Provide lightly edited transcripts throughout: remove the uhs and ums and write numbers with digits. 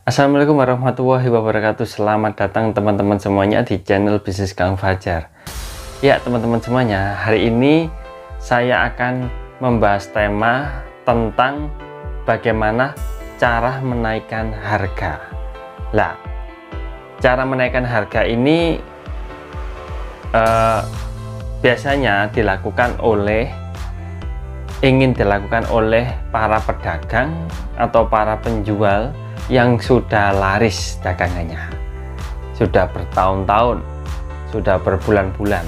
Assalamualaikum warahmatullahi wabarakatuh. Selamat datang teman-teman semuanya di channel bisnis Kang Fajar. Ya teman-teman semuanya, hari ini saya akan membahas tema tentang bagaimana cara menaikkan harga. Lah, cara menaikkan harga ini biasanya ingin dilakukan oleh para pedagang atau para penjual yang sudah laris dagangannya, sudah bertahun-tahun, sudah berbulan-bulan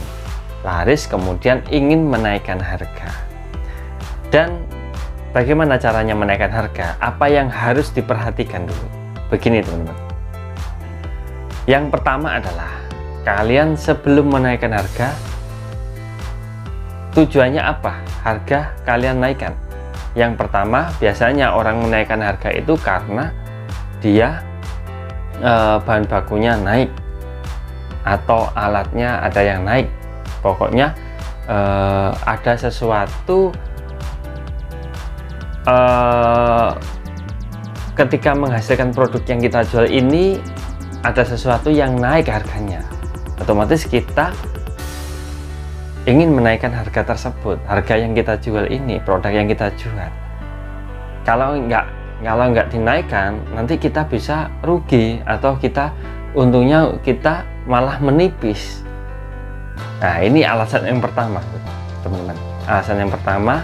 laris, kemudian ingin menaikkan harga. Dan bagaimana caranya menaikkan harga? Apa yang harus diperhatikan dulu? Begini teman-teman, yang pertama adalah kalian sebelum menaikkan harga, tujuannya apa harga kalian naikkan? Yang pertama, biasanya orang menaikkan harga itu karena dia bahan bakunya naik atau alatnya ada yang naik. Pokoknya ada sesuatu ketika menghasilkan produk yang kita jual ini, ada sesuatu yang naik harganya, otomatis kita ingin menaikkan harga tersebut, harga yang kita jual ini, produk yang kita jual. Kalau nggak dinaikkan, nanti kita bisa rugi atau untungnya kita malah menipis. Nah, ini alasan yang pertama teman-teman. Alasan yang pertama,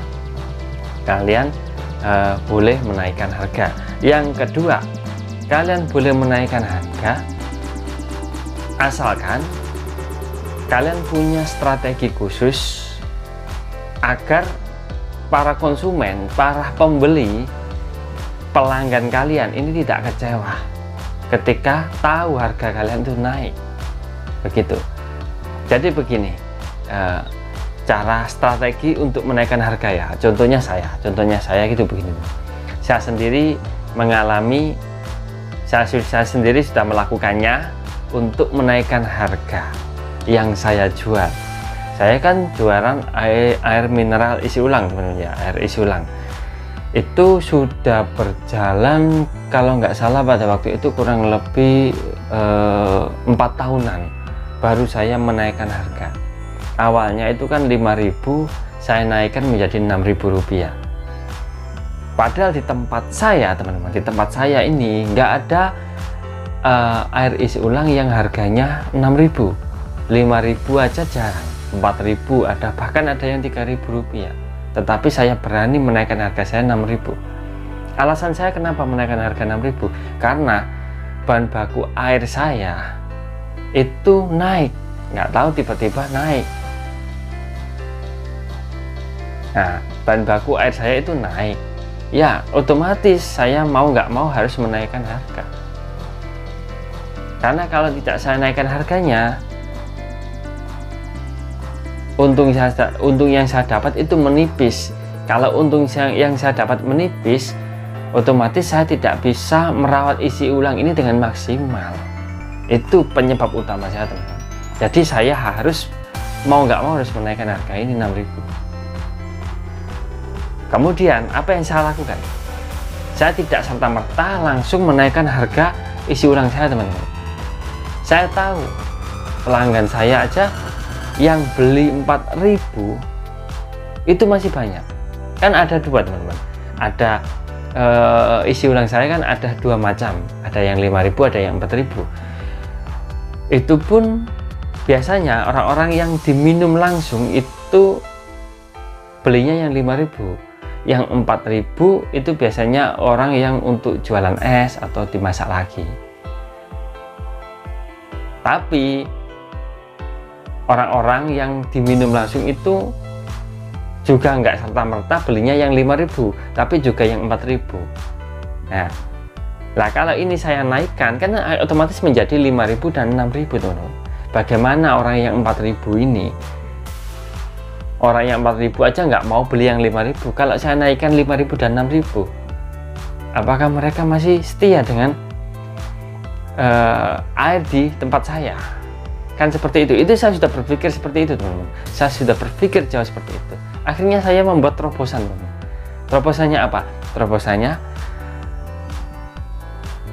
kalian boleh menaikkan harga. Yang kedua, kalian boleh menaikkan harga asalkan kalian punya strategi khusus agar para konsumen, para pembeli, pelanggan kalian ini tidak kecewa ketika tahu harga kalian itu naik. Begitu. Jadi begini, cara strategi untuk menaikkan harga ya. Contohnya saya gitu begini. Saya sendiri mengalami, saya sendiri sudah melakukannya untuk menaikkan harga yang saya jual. Saya kan jualan air mineral isi ulang teman-teman ya, air isi ulang. Itu sudah berjalan kalau nggak salah pada waktu itu kurang lebih 4 tahunan baru saya menaikkan harga. Awalnya itu kan 5.000, saya naikkan menjadi 6.000 rupiah. Padahal di tempat saya teman-teman, di tempat saya ini nggak ada air isi ulang yang harganya 6.000, 5.000 aja jarang, 4.000 ada, bahkan ada yang 3.000 rupiah. Tetapi saya berani menaikkan harga saya 6.000. Alasan saya kenapa menaikkan harga 6.000? Karena bahan baku air saya itu naik, nggak tahu tiba-tiba naik. Nah, bahan baku air saya itu naik, ya otomatis saya mau nggak mau harus menaikkan harga. Karena kalau tidak saya naikkan harganya, untung yang saya dapat itu menipis. Kalau untung yang saya dapat menipis, otomatis saya tidak bisa merawat isi ulang ini dengan maksimal. Itu penyebab utama saya teman-teman. Jadi saya harus mau nggak mau harus menaikkan harga ini 6.000. Kemudian apa yang saya lakukan? Saya tidak serta-merta langsung menaikkan harga isi ulang saya teman-teman. Saya tahu pelanggan saya aja yang beli 4.000 itu masih banyak. Kan ada dua teman-teman, ada isi ulang saya kan ada dua macam, ada yang 5.000, ada yang 4.000. Itu pun biasanya orang-orang yang diminum langsung itu belinya yang 5.000. Yang 4.000 itu biasanya orang yang untuk jualan es atau dimasak lagi. Tapi orang-orang yang diminum langsung itu juga nggak serta-merta belinya yang 5.000, tapi juga yang 4.000. Nah, kalau ini saya naikkan kan otomatis menjadi 5.000 dan 6.000 teman-teman. Bagaimana orang yang 4.000 ini? Orang yang 4.000 aja nggak mau beli yang 5.000. Kalau saya naikkan 5.000 dan 6.000, apakah mereka masih setia dengan air di tempat saya? Kan seperti itu saya sudah berpikir seperti itu teman-teman. Saya sudah berpikir jauh seperti itu. Akhirnya saya membuat terobosan teman-teman. Terobosannya apa? Terobosannya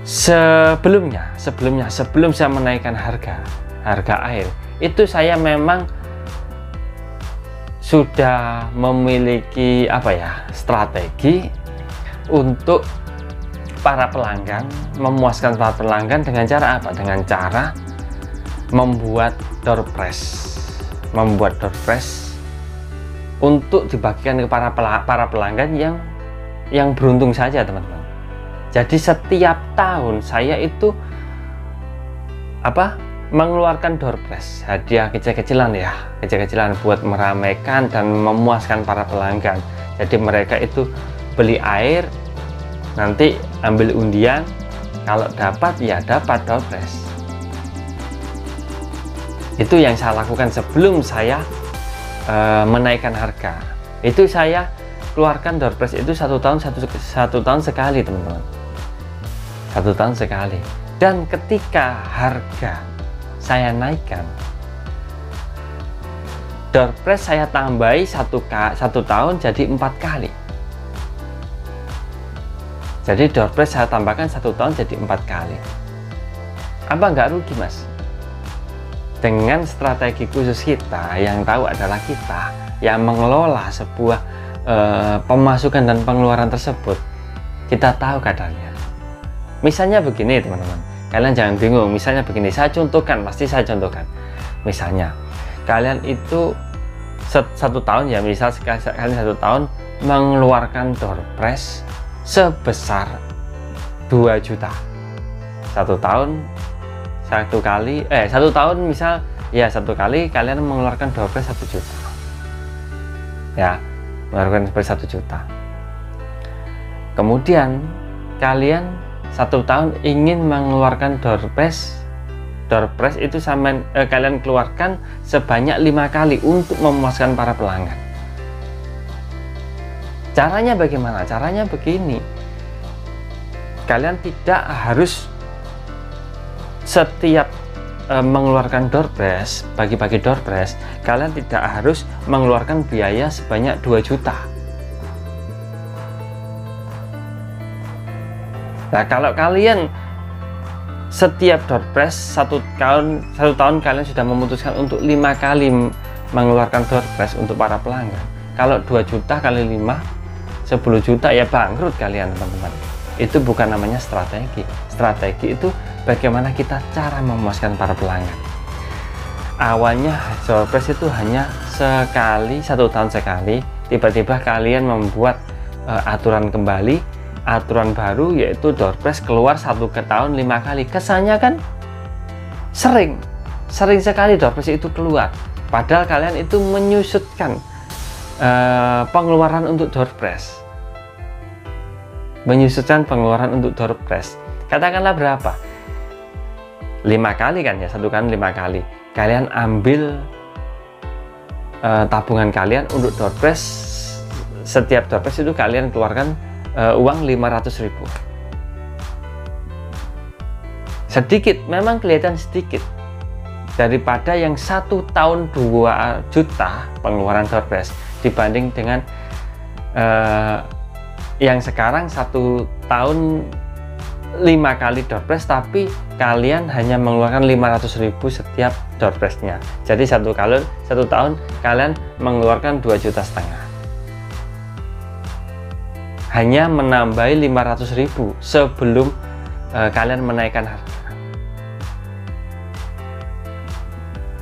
sebelum saya menaikkan harga air, itu saya memang sudah memiliki strategi untuk para pelanggan, memuaskan para pelanggan dengan cara apa? Dengan cara membuat door prize untuk dibagikan ke para pelanggan yang beruntung saja, teman-teman. Jadi setiap tahun saya itu mengeluarkan door prize, hadiah kecil-kecilan buat meramaikan dan memuaskan para pelanggan. Jadi mereka itu beli air, nanti ambil undian, kalau dapat ya dapat door prize. Itu yang saya lakukan sebelum saya menaikkan harga. Itu saya keluarkan door prize itu satu tahun sekali, teman-teman. 1 tahun sekali. Dan ketika harga saya naikkan, door prize saya tambahi satu tahun jadi 4 kali. Jadi door prize saya tambahkan 1 tahun jadi 4 kali. Apa nggak rugi, Mas? Dengan strategi khusus kita, yang tahu adalah kita yang mengelola sebuah pemasukan dan pengeluaran tersebut, kita tahu kadarnya. Misalnya begini, teman-teman, kalian jangan bingung. Misalnya begini, saya contohkan. Misalnya kalian itu 1 tahun ya, misal kalian 1 tahun mengeluarkan door prize sebesar 2 juta. 1 tahun misal ya, 1 kali kalian mengeluarkan door prize 1 juta ya, mengeluarkan seperti 1 juta. Kemudian kalian 1 tahun ingin mengeluarkan door prize itu kalian keluarkan sebanyak 5 kali untuk memuaskan para pelanggan. Caranya bagaimana? Caranya begini, kalian tidak harus setiap mengeluarkan door prize, bagi-bagi door prize, kalian tidak harus mengeluarkan biaya sebanyak 2 juta. Nah, kalau kalian setiap door prize 1 tahun kalian sudah memutuskan untuk 5 kali mengeluarkan door prize untuk para pelanggan. Kalau 2 juta kali 5, 10 juta ya bangkrut kalian, teman-teman. Itu bukan namanya strategi. Strategi itu bagaimana kita cara memuaskan para pelanggan. Awalnya door prize itu hanya sekali, 1 tahun sekali. Tiba-tiba kalian membuat aturan kembali, aturan baru, yaitu door prize keluar 1 tahun 5 kali. Kesannya kan sering sekali door prize itu keluar, padahal kalian itu menyusutkan pengeluaran untuk door prize. Katakanlah berapa? 5 kali kan ya, 1 kali 5 kali. Kalian ambil tabungan kalian untuk door prize. Setiap door prize itu kalian keluarkan uang 500.000. Sedikit, memang kelihatan sedikit daripada yang 1 tahun 2 juta pengeluaran door prize dibanding dengan yang sekarang 1 tahun 5 kali door prize, tapi kalian hanya mengeluarkan 500.000 setiap door prize-nya. Jadi 1 tahun kalian mengeluarkan 2,5 juta. Hanya menambahi 500.000 sebelum kalian menaikkan harga.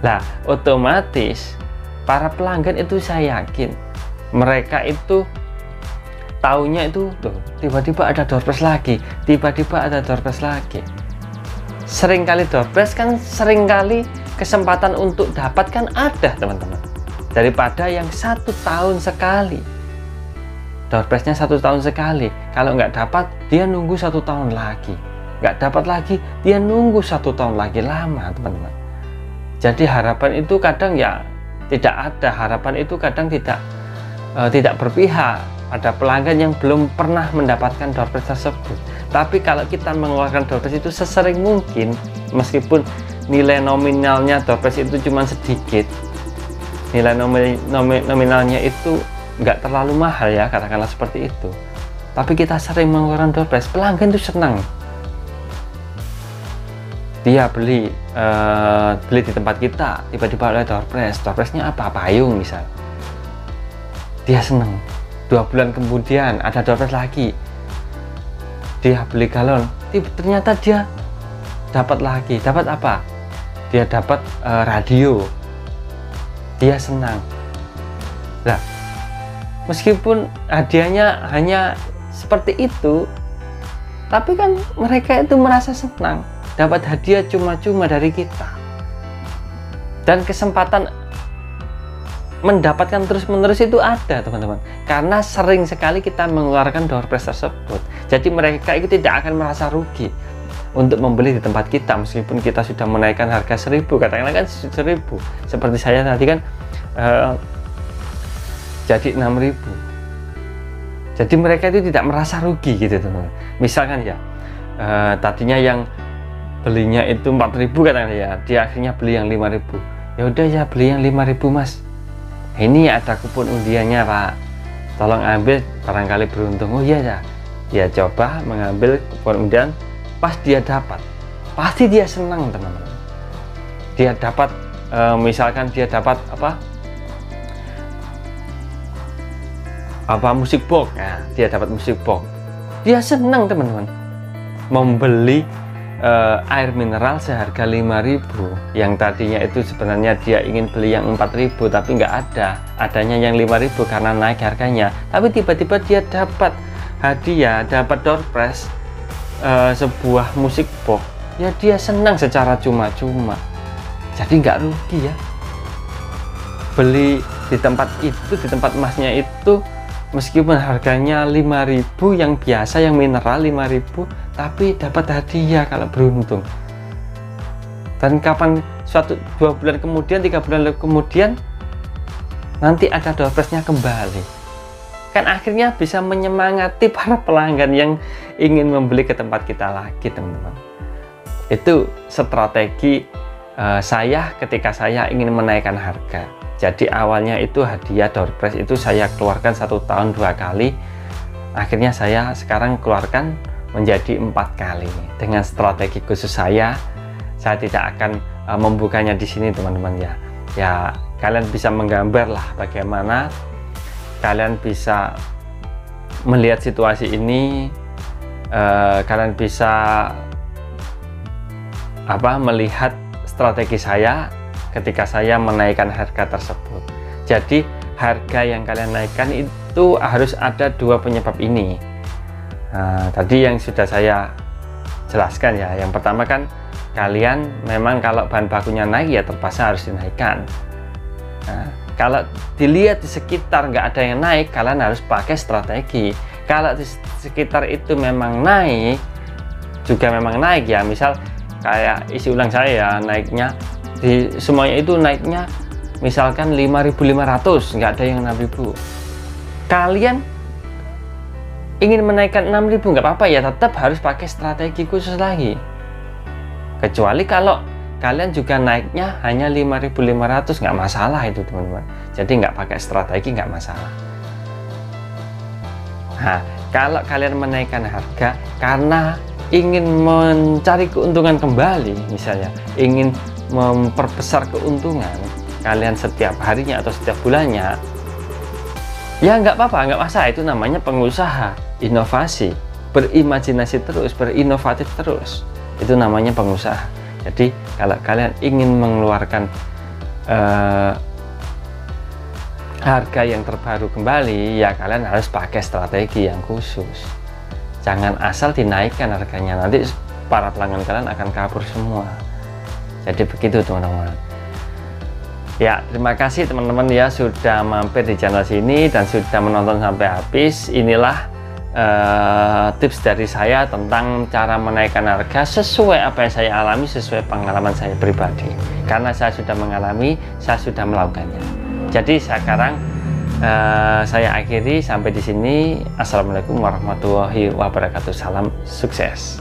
Nah, otomatis para pelanggan itu saya yakin mereka itu taunya itu tiba-tiba ada door prize lagi, Seringkali door prize kan, seringkali kesempatan untuk dapatkan ada, teman-teman, daripada yang 1 tahun sekali. Door prize-nya 1 tahun sekali, kalau nggak dapat dia nunggu 1 tahun lagi, nggak dapat lagi dia nunggu 1 tahun lagi, lama, teman-teman. Jadi harapan itu kadang ya tidak ada, harapan itu kadang tidak berpihak pada pelanggan yang belum pernah mendapatkan door prize tersebut. Tapi kalau kita mengeluarkan door prize itu sesering mungkin, meskipun nilai nominalnya door prize itu cuma sedikit, nilai nominalnya itu nggak terlalu mahal ya, katakanlah seperti itu, tapi kita sering mengeluarkan door prize, pelanggan itu senang. dia beli di tempat kita, tiba-tiba oleh door prize-nya apa? Payung misal, dia seneng. 2 bulan kemudian ada door prize lagi, dia beli galon, ternyata dia dapat lagi. Dapat apa? Dia dapat radio, dia senang. Nah, meskipun hadiahnya hanya seperti itu, tapi kan mereka itu merasa senang dapat hadiah cuma-cuma dari kita, dan kesempatan mendapatkan terus-menerus itu ada, teman-teman, karena sering sekali kita mengeluarkan door prize tersebut. Jadi mereka itu tidak akan merasa rugi untuk membeli di tempat kita, meskipun kita sudah menaikkan harga 1000, katakanlah kan 1000, seperti saya tadi kan jadi 6000. Jadi mereka itu tidak merasa rugi gitu, teman-teman. Misalkan ya tadinya yang belinya itu 4000 katakanlah ya, dia akhirnya beli yang 5000. Ya udah ya, beli yang 5000 mas, ini ada kupon undiannya pak, tolong ambil, barangkali beruntung. Oh iya ya, dia coba mengambil kupon undian, pas dia dapat, pasti dia senang, teman-teman. Dia dapat misalkan dia dapat apa musik box, nah, dia dapat musik box, dia senang, teman-teman. Membeli air mineral seharga 5000, yang tadinya itu sebenarnya dia ingin beli yang 4000, tapi nggak ada, adanya yang 5000 karena naik harganya. Tapi tiba-tiba dia dapat hadiah, dapat door prize sebuah musik box, ya dia senang secara cuma-cuma. Jadi nggak rugi ya beli di tempat itu, di tempat emasnya itu, meskipun harganya 5000 yang biasa, yang mineral 5000, tapi dapat hadiah kalau beruntung. Dan kapan suatu 2 bulan kemudian, 3 bulan kemudian, nanti ada door prize-nya kembali, kan akhirnya bisa menyemangati para pelanggan yang ingin membeli ke tempat kita lagi, teman-teman. Itu strategi saya ketika saya ingin menaikkan harga. Jadi awalnya itu hadiah door prize itu saya keluarkan 1 tahun 2 kali, akhirnya saya sekarang keluarkan menjadi 4 kali dengan strategi khusus saya tidak akan membukanya di sini, teman-teman ya. Ya kalian bisa menggambar lah bagaimana kalian bisa melihat situasi ini, kalian bisa melihat strategi saya ketika saya menaikkan harga tersebut. Jadi harga yang kalian naikkan itu harus ada 2 penyebab ini. Nah, tadi yang sudah saya jelaskan ya. Yang pertama kan kalian memang kalau bahan bakunya naik ya terpaksa harus dinaikkan. Nah, kalau dilihat di sekitar nggak ada yang naik, kalian harus pakai strategi. Kalau di sekitar itu memang naik, juga memang naik ya, misal kayak isi ulang saya ya, naiknya di semuanya itu naiknya misalkan 5.500, nggak ada yang 6.000. Kalian ingin menaikkan 6.000 nggak apa-apa ya, tetap harus pakai strategi khusus lagi. Kecuali kalau kalian juga naiknya hanya 5.500, nggak masalah itu, teman-teman. Jadi nggak pakai strategi nggak masalah. Nah, kalau kalian menaikkan harga karena ingin mencari keuntungan kembali, misalnya ingin memperbesar keuntungan kalian setiap harinya atau setiap bulannya, ya nggak apa-apa, nggak masalah. Itu namanya pengusaha, inovasi, berimajinasi terus, berinovatif terus. Itu namanya pengusaha. Jadi kalau kalian ingin mengeluarkan harga yang terbaru kembali, ya kalian harus pakai strategi yang khusus. Jangan asal dinaikkan harganya, nanti para pelanggan kalian akan kabur semua. Jadi begitu, teman-teman. Ya, terima kasih teman-teman ya sudah mampir di channel sini dan sudah menonton sampai habis. Inilah tips dari saya tentang cara menaikkan harga sesuai apa yang saya alami, sesuai pengalaman saya pribadi. Karena saya sudah mengalami, saya sudah melakukannya. Jadi sekarang saya akhiri sampai di sini. Assalamualaikum warahmatullahi wabarakatuh. Salam sukses.